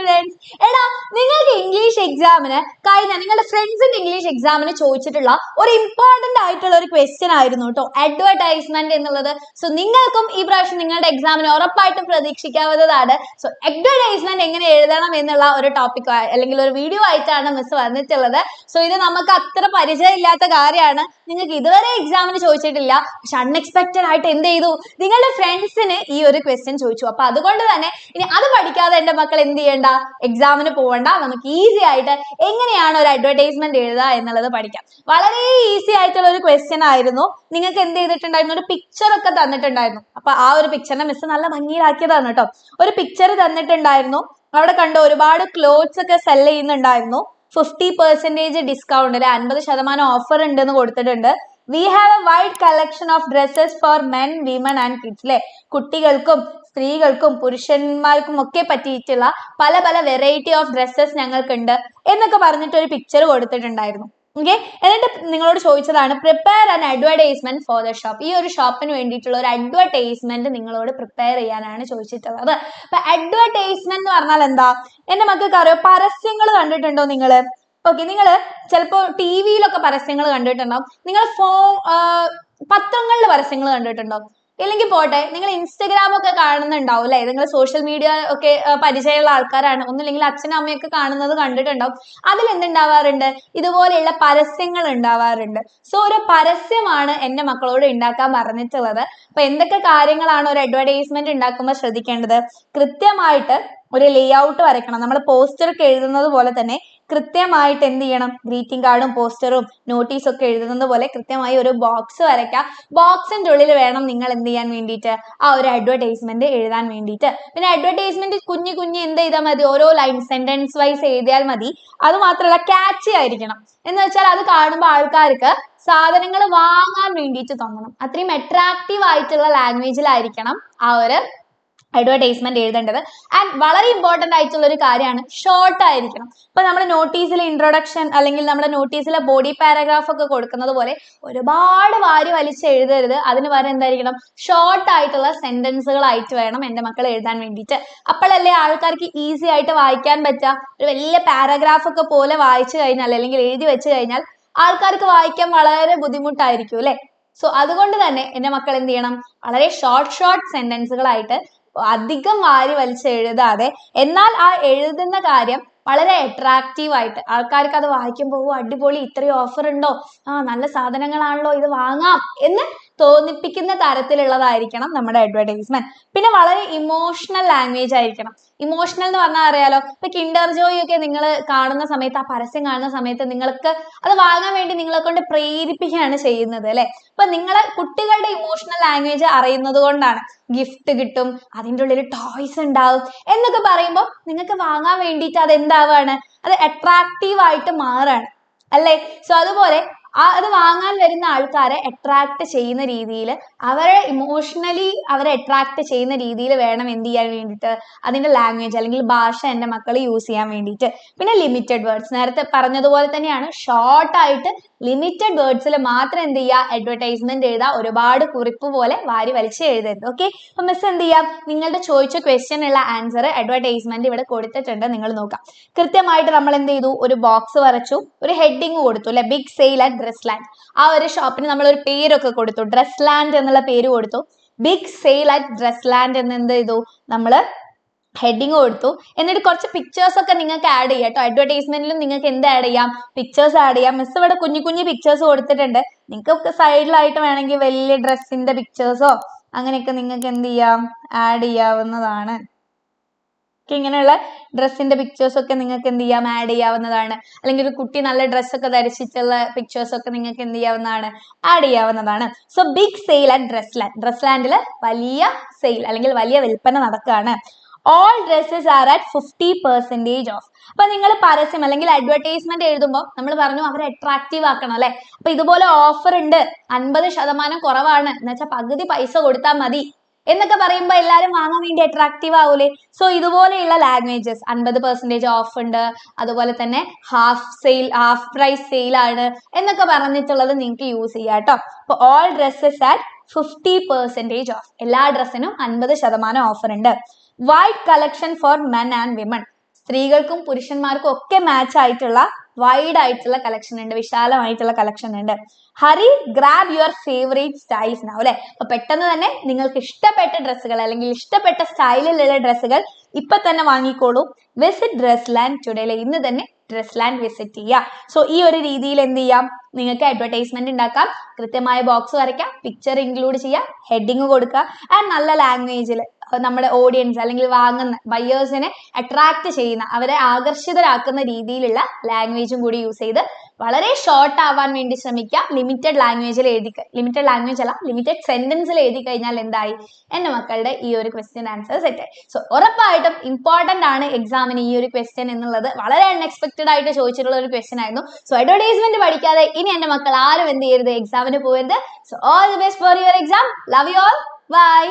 Students. എടാ, നിങ്ങൾക്ക് English എക്സാമിന് കഴിഞ്ഞ നിങ്ങളുടെ ഫ്രണ്ട്സിന്റെ ഇംഗ്ലീഷ് എക്സാമിന് ചോദിച്ചിട്ടുള്ള ഒരു ഇമ്പോർട്ടന്റ് ആയിട്ടുള്ള ഒരു ക്വസ്റ്റ്യൻ ആയിരുന്നു കേട്ടോ അഡ്വർടൈസ്മെന്റ് എന്നുള്ളത്. സോ നിങ്ങൾക്കും ഈ പ്രാവശ്യം നിങ്ങളുടെ എക്സാമിന് ഉറപ്പായിട്ടും പ്രതീക്ഷിക്കാവുന്നതാണ്. സോ അഡ്വർടൈസ്മെന്റ് എങ്ങനെ എഴുതണം എന്നുള്ള ഒരു ടോപ്പിക് അല്ലെങ്കിൽ ഒരു വീഡിയോ ആയിട്ടാണ് മിസ് വന്നിട്ടുള്ളത്. സോ ഇത് നമുക്ക് അത്ര പരിചയമില്ലാത്ത കാര്യമാണ്, നിങ്ങൾക്ക് ഇതുവരെ എക്സാമിന് ചോദിച്ചിട്ടില്ല. പക്ഷെ അൺഎക്സ്പെക്ടഡ് ആയിട്ട് എന്ത് ചെയ്തു, നിങ്ങളുടെ ഫ്രണ്ട്സിന് ഈ ഒരു ക്വസ്റ്റ്യൻ ചോദിച്ചു. അപ്പൊ അതുകൊണ്ട് തന്നെ ഇനി അത് പഠിക്കാതെ എന്റെ മക്കൾ എന്ത് ചെയ്യണ്ട, എക്സാമിന് പോവണ്ട. നമുക്ക് ഈസി ആയിട്ട് എങ്ങനെയാണ് ഒരു അഡ്വർടൈസ്മെന്റ് എഴുതുക എന്നുള്ളത് പഠിക്കാം. വളരെ ഈസി ആയിട്ടുള്ള ഒരു ക്വസ്റ്റ്യൻ ആയിരുന്നു. നിങ്ങൾക്ക് എന്ത് ചെയ്തിട്ടുണ്ടായിരുന്നു, ഒരു പിക്ചർ ഒക്കെ തന്നിട്ടുണ്ടായിരുന്നു. അപ്പൊ ആ ഒരു പിക്ചറിനെ മിസ് നല്ല ഭംഗിയിലാക്കിയതാണ് കേട്ടോ. ഒരു പിക്ചർ തന്നിട്ടുണ്ടായിരുന്നു, അവിടെ കണ്ടോ ഒരുപാട് ക്ലോത്ത്സ് ഒക്കെ സെൽ ചെയ്യുന്നുണ്ടായിരുന്നു. 50% ഡിസ്കൗണ്ട്, 50% ഓഫർ ഉണ്ടെന്ന് കൊടുത്തിട്ടുണ്ട്. We have A wide collection of dresses four men, women and kids. അല്ലെ, കുട്ടികൾക്കും സ്ത്രീകൾക്കും പുരുഷന്മാർക്കും ഒക്കെ പറ്റിയിട്ടുള്ള പല പല വെറൈറ്റി ഓഫ് ഡ്രസ്സസ് ഞങ്ങൾക്കുണ്ട് എന്നൊക്കെ പറഞ്ഞിട്ട് ഒരു പിക്ചർ കൊടുത്തിട്ടുണ്ടായിരുന്നു. ഓക്കെ, എന്നിട്ട് നിങ്ങളോട് ചോദിച്ചതാണ് prepare an advertisement for the shop. ഈ ഒരു ഷോപ്പിന് വേണ്ടിയിട്ടുള്ള ഒരു അഡ്വർടൈസ്മെന്റ് നിങ്ങളോട് പ്രിപ്പയർ ചെയ്യാനാണ് ചോദിച്ചിട്ടുള്ളത്. അപ്പൊ അഡ്വർടൈസ്മെന്റ് എന്ന് പറഞ്ഞാൽ എന്താ, എന്റെ മക്കൾക്ക് അറിയോ, പരസ്യങ്ങൾ കണ്ടിട്ടുണ്ടോ നിങ്ങള്? ഓക്കെ, നിങ്ങൾ ചിലപ്പോൾ ടി വിയിലൊക്കെ പരസ്യങ്ങൾ കണ്ടിട്ടുണ്ടാവും, നിങ്ങൾ പത്രങ്ങളിൽ പരസ്യങ്ങൾ കണ്ടിട്ടുണ്ടാവും. ഇല്ലെങ്കിൽ പോട്ടെ, നിങ്ങൾ ഇൻസ്റ്റഗ്രാം ഒക്കെ കാണുന്നുണ്ടാവും അല്ലെ, നിങ്ങൾ സോഷ്യൽ മീഡിയ ഒക്കെ പരിചയമുള്ള ആൾക്കാരാണ്, ഒന്നുമില്ലെങ്കിൽ അച്ഛനും അമ്മയൊക്കെ കാണുന്നത് കണ്ടിട്ടുണ്ടാവും. അതിൽ എന്തുണ്ടാവാറുണ്ട്, ഇതുപോലെയുള്ള പരസ്യങ്ങൾ ഉണ്ടാവാറുണ്ട്. സോ ഒരു പരസ്യമാണ് എന്റെ മക്കളോട് ഉണ്ടാക്കാൻ പറഞ്ഞിട്ടുള്ളത്. അപ്പൊ എന്തൊക്കെ കാര്യങ്ങളാണ് ഒരു അഡ്വർടൈസ്മെന്റ് ഉണ്ടാക്കുമ്പോൾ ശ്രദ്ധിക്കേണ്ടത്? കൃത്യമായിട്ട് ഒരു ലേ ഔട്ട് വരയ്ക്കണം. നമ്മൾ പോസ്റ്റർ ഒക്കെ എഴുതുന്നത് പോലെ തന്നെ കൃത്യമായിട്ട് എന്ത് ചെയ്യണം, ഗ്രീറ്റിംഗ് കാർഡും പോസ്റ്ററും നോട്ടീസും ഒക്കെ എഴുതുന്നത് പോലെ കൃത്യമായി ഒരു ബോക്സ് വരയ്ക്കാം. ബോക്സിന്റെ ഉള്ളിൽ വേണം നിങ്ങൾ എന്ത് ചെയ്യാൻ വേണ്ടിയിട്ട്, ആ ഒരു അഡ്വർടൈസ്മെന്റ് എഴുതാൻ വേണ്ടിയിട്ട്. പിന്നെ അഡ്വർടൈസ്മെന്റ് കുഞ്ഞു കുഞ്ഞു എന്ത് ചെയ്താൽ മതി, ഓരോ ലൈൻ സെന്റൻസ് വൈസ് എഴുതിയാൽ മതി. അത് മാത്രമല്ല ക്യാച്ചി ആയിരിക്കണം. എന്ന് വെച്ചാൽ അത് കാണുമ്പോൾ ആൾക്കാർക്ക് സാധനങ്ങൾ വാങ്ങാൻ വേണ്ടിയിട്ട് തോന്നണം. അത്രയും അട്രാക്റ്റീവ് ആയിട്ടുള്ള ലാംഗ്വേജിലായിരിക്കണം ആ ഒരു അഡ്വർടൈസ്മെന്റ് എഴുതേണ്ടത്. ആൻഡ് വളരെ ഇമ്പോർട്ടന്റ് ആയിട്ടുള്ള ഒരു കാര്യമാണ്, ഷോർട്ട് ആയിരിക്കണം. ഇപ്പൊ നമ്മുടെ നോട്ടീസിലെ ഇൻട്രൊഡക്ഷൻ അല്ലെങ്കിൽ നമ്മുടെ നോട്ടീസിലെ ബോഡി പാരഗ്രാഫ് ഒക്കെ കൊടുക്കുന്നത് പോലെ ഒരുപാട് വാരി വലിച്ച് എഴുതരുത്. അതിന് പകരം എന്തായിരിക്കണം, ഷോർട്ട് ആയിട്ടുള്ള സെന്റൻസുകളായിട്ട് വേണം എന്റെ മക്കൾ എഴുതാൻ വേണ്ടിയിട്ട്. അപ്പോഴല്ലേ ആൾക്കാർക്ക് ഈസി ആയിട്ട് വായിക്കാൻ പറ്റുക. ഒരു വലിയ പാരഗ്രാഫ് ഒക്കെ പോലെ വായിച്ചു കഴിഞ്ഞാൽ അല്ലെങ്കിൽ എഴുതി വെച്ച് കഴിഞ്ഞാൽ ആൾക്കാർക്ക് വായിക്കാൻ വളരെ ബുദ്ധിമുട്ടായിരിക്കും അല്ലെ. സോ അതുകൊണ്ട് തന്നെ എന്റെ മക്കൾ എന്ത് ചെയ്യണം, വളരെ ഷോർട്ട് സെന്റൻസുകളായിട്ട് അധികം വാരി വലിച്ച് എഴുതാതെ, എന്നാൽ ആ എഴുതുന്ന കാര്യം വളരെ അട്രാക്റ്റീവ് ആയിട്ട് ആൾക്കാർക്ക് അത് വായിക്കുമ്പോൾ അടിപൊളി, ഇത്രയും ഓഫർ ഉണ്ടോ, നല്ല സാധനങ്ങളാണല്ലോ, ഇത് വാങ്ങാം എന്ന് തോന്നിപ്പിക്കുന്ന തരത്തിലുള്ളതായിരിക്കണം നമ്മുടെ അഡ്വർടൈസ്മെന്റ്. പിന്നെ വളരെ ഇമോഷണൽ ലാംഗ്വേജ് ആയിരിക്കണം. ഇമോഷണൽ എന്ന് പറഞ്ഞാൽ അറിയാലോ, ഇപ്പൊ കിൻഡർ ജോയ് ഒക്കെ നിങ്ങൾ കാണുന്ന സമയത്ത്, ആ പരസ്യം കാണുന്ന സമയത്ത് നിങ്ങൾക്ക് അത് വാങ്ങാൻ വേണ്ടി നിങ്ങളെ കൊണ്ട് പ്രേരിപ്പിക്കുകയാണ് ചെയ്യുന്നത് അല്ലെ. അപ്പൊ നിങ്ങളെ കുട്ടികളുടെ ഇമോഷണൽ ലാംഗ്വേജ് അറിയുന്നത് കൊണ്ടാണ് ഗിഫ്റ്റ് കിട്ടും, അതിൻ്റെ ഉള്ളിൽ ടോയ്സ് ഉണ്ടാവും എന്നൊക്കെ പറയുമ്പോൾ നിങ്ങൾക്ക് വാങ്ങാൻ വേണ്ടിയിട്ട് അത് എന്താവാണ്, അത് അട്രാക്റ്റീവ് ആയിട്ട് മാറാണ് അല്ലേ. സോ അതുപോലെ അത് വാങ്ങാൻ വരുന്ന ആൾക്കാരെ അട്രാക്ട് ചെയ്യുന്ന രീതിയിൽ, അവരെ ഇമോഷണലി അവരെ അട്രാക്ട് ചെയ്യുന്ന രീതിയിൽ വേണം എന്ത് ചെയ്യാൻ വേണ്ടിയിട്ട്, അതിന്റെ ലാംഗ്വേജ് അല്ലെങ്കിൽ ഭാഷ എൻ്റെ മക്കൾ യൂസ് ചെയ്യാൻ വേണ്ടിയിട്ട്. പിന്നെ ലിമിറ്റഡ് വേർഡ്സ്, നേരത്തെ പറഞ്ഞതുപോലെ തന്നെയാണ്, ഷോർട്ട് ആയിട്ട് ലിമിറ്റഡ് വേർഡ്സിൽ മാത്രം എന്ത് ചെയ്യുക, അഡ്വർടൈസ്മെന്റ് എഴുതുക. ഒരുപാട് കുറിപ്പ് പോലെ വാരി വലിച്ച് എഴുതരുത്. ഓക്കെ, അപ്പൊ മിസ് എന്ത് ചെയ്യാം, നിങ്ങളുടെ ചോദിച്ച ക്വസ്റ്റ്യനുള്ള ആൻസർ അഡ്വർടൈസ്മെന്റ് ഇവിടെ കൊടുത്തിട്ടുണ്ട്, നിങ്ങൾ നോക്കാം. കൃത്യമായിട്ട് നമ്മൾ എന്ത് ചെയ്തു, ഒരു ബോക്സ് വരച്ചു, ഒരു ഹെഡിങ് കൊടുത്തു അല്ലെ, big sale at dress land. ആ ഒരു ഷോപ്പിന് നമ്മൾ ഒരു പേരൊക്കെ കൊടുത്തു, ഡ്രസ് ലാൻഡ് എന്നുള്ള പേര് കൊടുത്തു. Big sale at dress land എന്ന് എന്ത് ചെയ്തു, നമ്മള് ഹെഡിങ് കൊടുത്തു. എന്നിട്ട് കുറച്ച് പിക്ചേഴ്സ് ഒക്കെ നിങ്ങൾക്ക് ആഡ് ചെയ്യാം കേട്ടോ. അഡ്വർടൈസ്മെന്റിലും നിങ്ങൾക്ക് എന്ത് ആഡ് ചെയ്യാം, പിക്ചേഴ്സ് ആഡ് ചെയ്യാം. മിസ് ഇവിടെ കുഞ്ഞു കുഞ്ഞു പിക്ചേഴ്സ് കൊടുത്തിട്ടുണ്ട്. നിങ്ങൾക്ക് സൈഡിലായിട്ട് വേണമെങ്കിൽ വലിയ ഡ്രസ്സിന്റെ പിക്ചേഴ്സോ അങ്ങനെയൊക്കെ നിങ്ങൾക്ക് എന്ത് ചെയ്യാം, ആഡ് ചെയ്യാവുന്നതാണ്. ഇങ്ങനെയുള്ള ഡ്രസ്സിന്റെ പിക്ചേഴ്സ് ഒക്കെ നിങ്ങൾക്ക് എന്ത് ചെയ്യാം, ആഡ് ചെയ്യാവുന്നതാണ്. അല്ലെങ്കിൽ ഒരു കുട്ടി നല്ല ഡ്രസ്സൊക്കെ ധരിച്ചിട്ടുള്ള പിക്ചേഴ്സ് ഒക്കെ നിങ്ങൾക്ക് എന്ത് ചെയ്യാവുന്നതാണ്, ആഡ് ചെയ്യാവുന്നതാണ്. So big sale at dress land, dress ലാൻഡിൽ വലിയ സെയിൽ അല്ലെങ്കിൽ വലിയ വിൽപ്പന നടക്കുകയാണ്. All dresses are at 50% off. അപ്പൊ നിങ്ങൾ പരസ്യം അല്ലെങ്കിൽ അഡ്വർടൈസ്മെന്റ് എഴുതുമ്പോൾ നമ്മൾ പറഞ്ഞു അവരെ അട്രാക്റ്റീവ് ആക്കണം അല്ലെ. അപ്പൊ ഇതുപോലെ ഓഫർ ഉണ്ട്, 50% കുറവാണ് എന്ന് വെച്ചാൽ പകുതി പൈസ കൊടുത്താൽ മതി എന്നൊക്കെ പറയുമ്പോൾ എല്ലാവരും വാങ്ങാൻ വേണ്ടി അട്രാക്റ്റീവ് ആവൂലേ. സോ ഇതുപോലെയുള്ള ലാംഗ്വേജസ്, 50% ഓഫ് ഉണ്ട്, അതുപോലെ തന്നെ ഹാഫ് പ്രൈസ് സെയിൽ ആണ് എന്നൊക്കെ പറഞ്ഞിട്ടുള്ളത് നിങ്ങൾക്ക് യൂസ് ചെയ്യാം കേട്ടോ. അപ്പൊ ഓൾ ഡ്രസ്സസ് ആറ്റ് 50% ഓഫ്, എല്ലാ ഡ്രസ്സിനും 50% ഓഫർ ഉണ്ട്. Wide collection four men and women, സ്ത്രീകൾക്കും പുരുഷന്മാർക്കും ഒക്കെ മാച്ച് ആയിട്ടുള്ള വൈഡ് ആയിട്ടുള്ള കളക്ഷൻ ഉണ്ട്, വിശാലമായിട്ടുള്ള കളക്ഷൻ ഉണ്ട്. Hurry grab your favourite styles now അല്ലെ. അപ്പൊ പെട്ടെന്ന് തന്നെ നിങ്ങൾക്ക് ഇഷ്ടപ്പെട്ട ഡ്രസ്സുകൾ അല്ലെങ്കിൽ ഇഷ്ടപ്പെട്ട സ്റ്റൈലിലുള്ള ഡ്രസ്സുകൾ ഇപ്പൊ തന്നെ വാങ്ങിക്കോളൂ. വിസിറ്റ് ഡ്രസ് ലാൻഡ് ടുഡേ അല്ലെ, ഇന്ന് തന്നെ ഡ്രസ് ലാൻഡ് വിസിറ്റ് ചെയ്യുക. സോ ഈ ഒരു രീതിയിൽ എന്ത് ചെയ്യാം, നിങ്ങൾക്ക് അഡ്വർടൈസ്മെന്റ് ഉണ്ടാക്കാം, കൃത്യമായ ബോക്സ് വരയ്ക്കാം, പിക്ചർ ഇൻക്ലൂഡ് ചെയ്യാം, ഹെഡിങ് കൊടുക്കുക, ആൻഡ് നല്ല ലാംഗ്വേജിൽ നമ്മുടെ ഓഡിയൻസ് അല്ലെങ്കിൽ വാങ്ങുന്ന ബയേഴ്സിനെ അട്രാക്ട് ചെയ്യുന്ന, അവരെ ആകർഷിതരാക്കുന്ന രീതിയിലുള്ള ലാംഗ്വേജും കൂടി യൂസ് ചെയ്ത് വളരെ ഷോർട്ട് ആവാൻ വേണ്ടി ശ്രമിക്കുക. ലിമിറ്റഡ് ലാംഗ്വേജിൽ ലിമിറ്റഡ് ലാംഗ്വേജ് അല്ല, ലിമിറ്റഡ് സെന്റൻസിൽ എഴുതി കഴിഞ്ഞാൽ എന്തായി, എന്റെ മക്കളുടെ ഈ ഒരു ക്വസ്റ്റ്യൻ ആൻസർ സെറ്റ്. സോ ഉറപ്പായിട്ടും ഇമ്പോർട്ടന്റ് ആണ് എക്സാമിന് ഈ ഒരു ക്വസ്റ്റ്യൻ എന്നുള്ളത്. വളരെ അൺഎക്സ്പെക്ടഡ് ആയിട്ട് ചോദിച്ചിട്ടുള്ള ഒരു ക്വസ്റ്റ്യൻ ആയിരുന്നു. സോ അഡ്വർടൈസ്മെന്റ് പഠിക്കാതെ ഇനി എന്റെ മക്കൾ ആരും എന്ത് ചെയ്യരുത്, എക്സാമിന് പോകരുത്. So all the best for your exam. Love you all. By.